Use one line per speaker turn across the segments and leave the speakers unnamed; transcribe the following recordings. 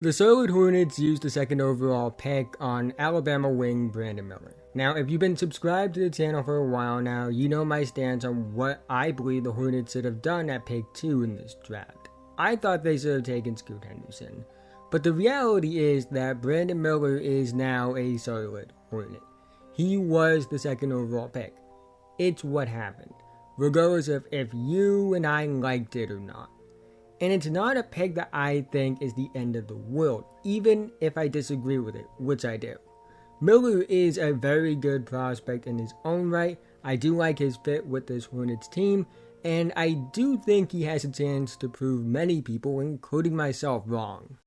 The Charlotte Hornets used the second overall pick on Alabama wing Brandon Miller. Now, if you've been subscribed to the channel for a while now, you know my stance on what I believe the Hornets should have done at pick 2 in this draft. I thought they should have taken Scoot Henderson, but the reality is that Brandon Miller is now a Charlotte Hornet. He was the second overall pick. It's what happened, regardless of if you and I liked it or not. And it's not a pick that I think is the end of the world, even if I disagree with it, which I do. Miller is a very good prospect in his own right. I do like his fit with this Hornets team, and I do think he has a chance to prove many people, including myself, wrong.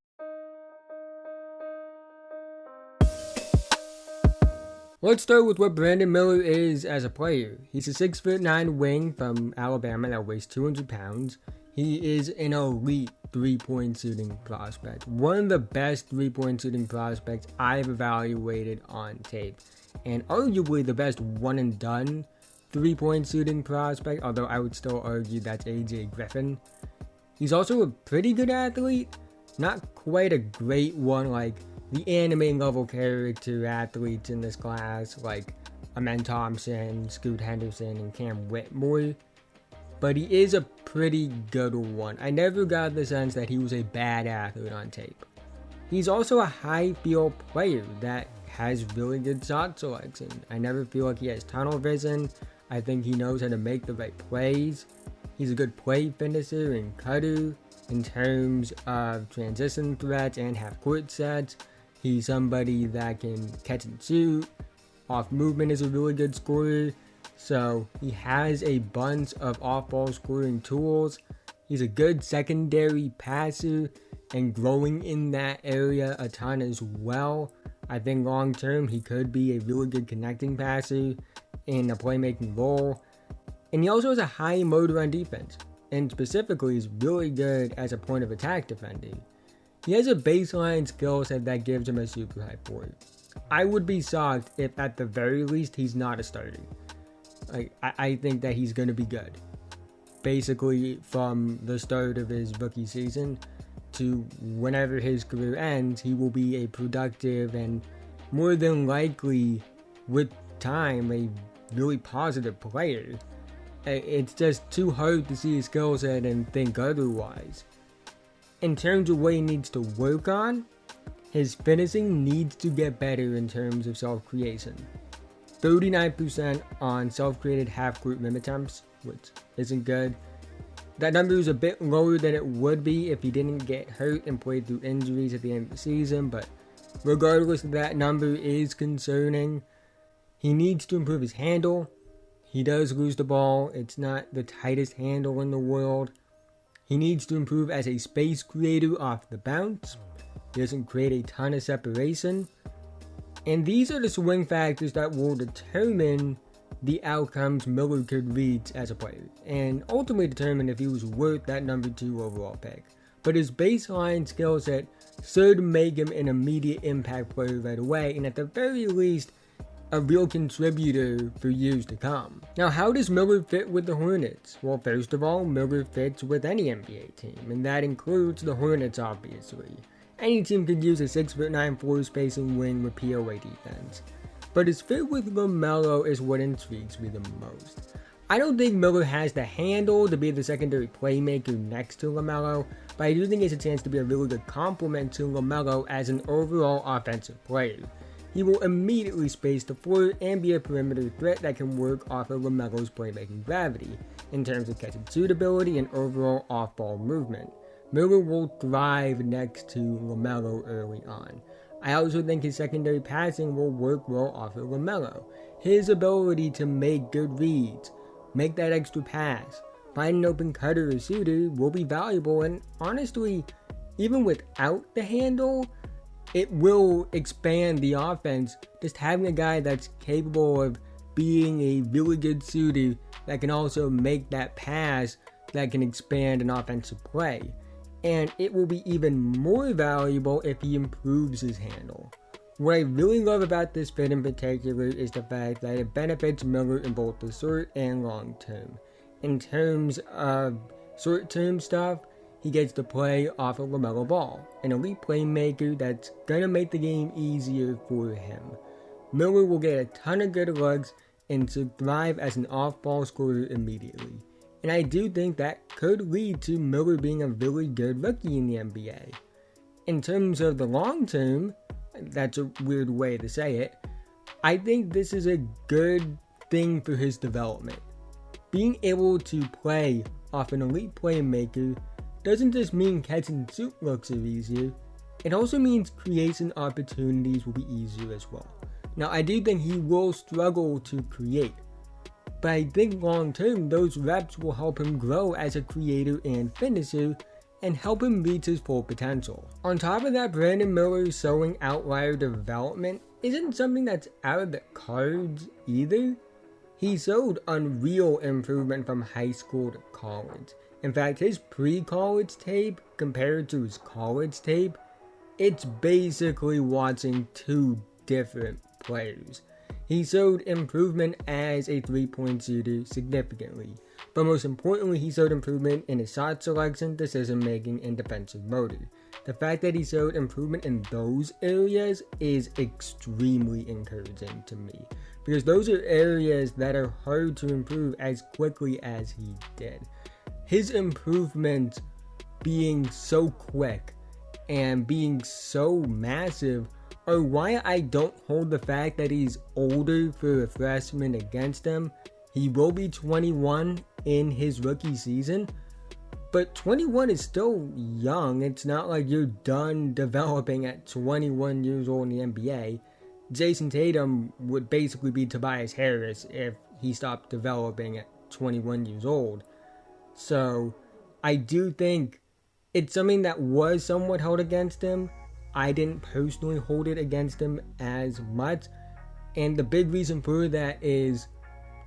Let's start with what Brandon Miller is as a player. He's a 6'9" wing from Alabama that weighs 200 pounds. He is an elite three-point shooting prospect. One of the best three-point shooting prospects I've evaluated on tape. And arguably the best one-and-done three-point shooting prospect, although I would still argue that's AJ Griffin. He's also a pretty good athlete. Not quite a great one like the anime level character athletes in this class, like Amen Thompson, Scoot Henderson, and Cam Whitmore. But he is a pretty good one. I never got the sense that he was a bad athlete on tape. He's also a high field player that has really good shot selection. I never feel like he has tunnel vision. I think he knows how to make the right plays. He's a good play finisher and cutter in terms of transition threats and half-court sets. He's somebody that can catch and shoot. Off movement is a really good scorer. So he has a bunch of off-ball scoring tools. He's a good secondary passer and growing in that area a ton as well. I think long term he could be a really good connecting passer in a playmaking role. And he also has a high motor on defense, and specifically is really good as a point of attack defender. He has a baseline skill set that gives him a super high floor. I would be shocked if at the very least he's not a starter. I think that he's going to be good. Basically, from the start of his rookie season to whenever his career ends, he will be a productive and more than likely, with time, a really positive player. It's just too hard to see his skill set and think otherwise. In terms of what he needs to work on, his finishing needs to get better in terms of self-creation. 39% on self-created half-court rim attempts, which isn't good. That number is a bit lower than it would be if he didn't get hurt and played through injuries at the end of the season, but regardless, that number is concerning. He needs to improve his handle. He does lose the ball. It's not the tightest handle in the world. He needs to improve as a space creator off the bounce. He doesn't create a ton of separation. And these are the swing factors that will determine the outcomes Miller could reach as a player, and ultimately determine if he was worth that number 2 overall pick. But his baseline skill set should make him an immediate impact player right away, and at the very least, a real contributor for years to come. Now, how does Miller fit with the Hornets? Well, first of all, Miller fits with any NBA team, and that includes the Hornets, obviously. Any team could use a 6'9" floor spacing wing with POA defense. But his fit with LaMelo is what intrigues me the most. I don't think Miller has the handle to be the secondary playmaker next to LaMelo, but I do think he has a chance to be a really good complement to LaMelo as an overall offensive player. He will immediately space the floor and be a perimeter threat that can work off of LaMelo's playmaking gravity, in terms of catch and shoot ability and overall off-ball movement. Miller will thrive next to LaMelo early on. I also think his secondary passing will work well off of LaMelo. His ability to make good reads, make that extra pass, find an open cutter or shooter will be valuable, and honestly, even without the handle, it will expand the offense. Just having a guy that's capable of being a really good shooter that can also make that pass that can expand an offensive play. And it will be even more valuable if he improves his handle. What I really love about this fit in particular is the fact that it benefits Miller in both the short and long term. In terms of short term stuff, he gets to play off of LaMelo Ball, an elite playmaker that's gonna make the game easier for him. Miller will get a ton of good looks and to thrive as an off-ball scorer immediately. And I do think that could lead to Miller being a really good rookie in the NBA. In terms of the long term, that's a weird way to say it, I think this is a good thing for his development. Being able to play off an elite playmaker doesn't just mean catching shoot looks are easier, it also means creation opportunities will be easier as well. Now I do think he will struggle to create, but I think long term those reps will help him grow as a creator and finisher and help him reach his full potential. On top of that, Brandon Miller showing outlier development isn't something that's out of the cards either. He showed unreal improvement from high school to college. In fact, his pre-college tape compared to his college tape, it's basically watching two different players. He showed improvement as a three-point shooter significantly, but most importantly, he showed improvement in his shot selection, decision-making, and defensive motor. The fact that he showed improvement in those areas is extremely encouraging to me, because those are areas that are hard to improve as quickly as he did. His improvements being so quick and being so massive are why I don't hold the fact that he's older for a freshman against him. He will be 21 in his rookie season, but 21 is still young. It's not like you're done developing at 21 years old in the NBA. Jason Tatum would basically be Tobias Harris if he stopped developing at 21 years old. So I do think it's something that was somewhat held against him. I didn't personally hold it against him as much. And the big reason for that is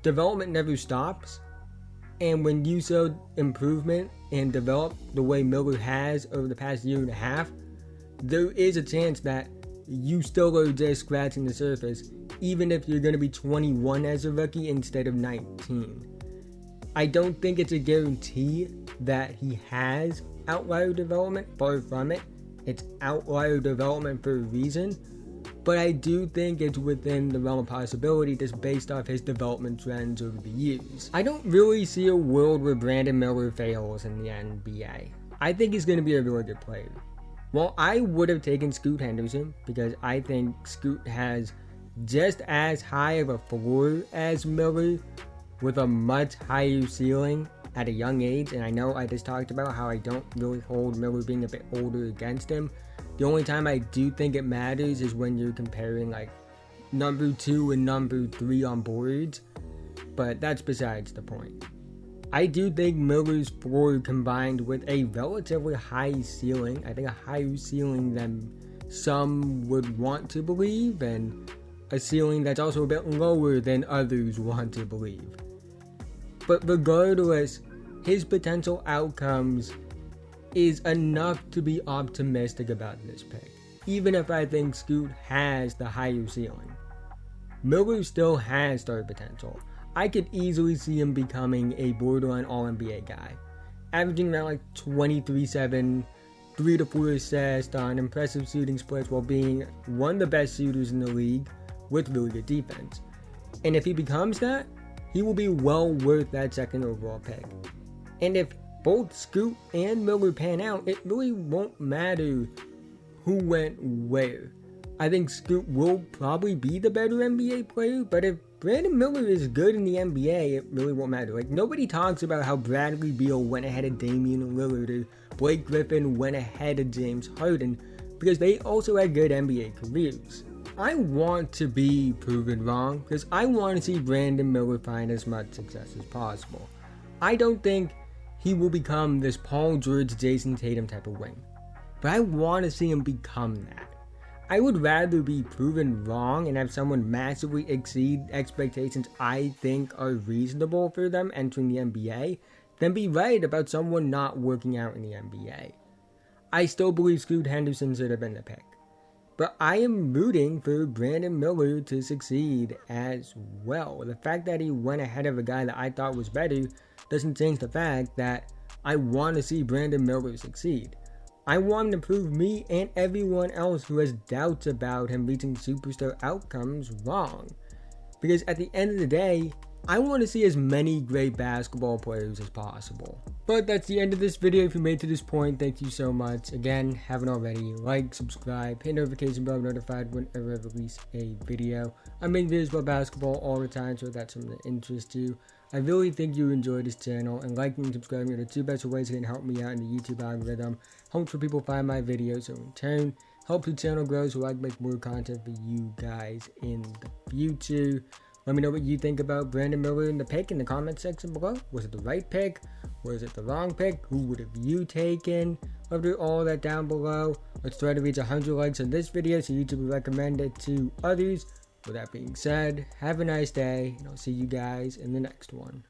development never stops. And when you show improvement and develop the way Miller has over the past year and a half, there is a chance that you still are just scratching the surface, even if you're going to be 21 as a rookie instead of 19. I don't think it's a guarantee that he has outlier development, far from it. It's outlier development for a reason, but I do think it's within the realm of possibility just based off his development trends over the years. I don't really see a world where Brandon Miller fails in the NBA. I think he's going to be a really good player. Well, I would have taken Scoot Henderson because I think Scoot has just as high of a floor as Miller with a much higher ceiling at a young age, and I know I just talked about how I don't really hold Miller being a bit older against him. The only time I do think it matters is when you're comparing like number 2 and number 3 on boards, but that's besides the point. I do think Miller's floor combined with a relatively high ceiling, I think a higher ceiling than some would want to believe, and a ceiling that's also a bit lower than others want to believe. But regardless, his potential outcomes is enough to be optimistic about this pick, even if I think Scoot has the higher ceiling. Miller still has star potential. I could easily see him becoming a borderline All-NBA guy, averaging around like 23-7, 3 to 4 assists on impressive shooting splits while being one of the best shooters in the league with really good defense. And if he becomes that, he will be well worth that second overall pick. And if both Scoot and Miller pan out, it really won't matter who went where. I think Scoot will probably be the better NBA player, but if Brandon Miller is good in the NBA, it really won't matter. Like, nobody talks about how Bradley Beal went ahead of Damian Lillard or Blake Griffin went ahead of James Harden because they also had good NBA careers. I want to be proven wrong because I want to see Brandon Miller find as much success as possible. I don't think he will become this Paul George, Jason Tatum type of wing, but I want to see him become that. I would rather be proven wrong and have someone massively exceed expectations I think are reasonable for them entering the NBA than be right about someone not working out in the NBA. I still believe Scoot Henderson should have been the pick, but I am rooting for Brandon Miller to succeed as well. The fact that he went ahead of a guy that I thought was better doesn't change the fact that I want to see Brandon Miller succeed. I want him to prove me and everyone else who has doubts about him reaching superstar outcomes wrong. Because at the end of the day, I want to see as many great basketball players as possible. But that's the end of this video. If you made it to this point, thank you so much. Again, haven't already, like, subscribe, hit notification bell, notified whenever I release a video. I make videos about basketball all the time, so if that's something that interests you. I really think you enjoyed this channel, and liking and subscribing are the two best ways that can help me out in the YouTube algorithm. Helps for people find my videos, so in turn, helps the channel grow so I can make more content for you guys in the future. Let me know what you think about Brandon Miller in the pick in the comment section below. Was it the right pick? Was it the wrong pick? Who would have you taken? I'll do all that down below. Let's try to reach 100 likes on this video so YouTube will recommend it to others. With that being said, have a nice day, and I'll see you guys in the next one.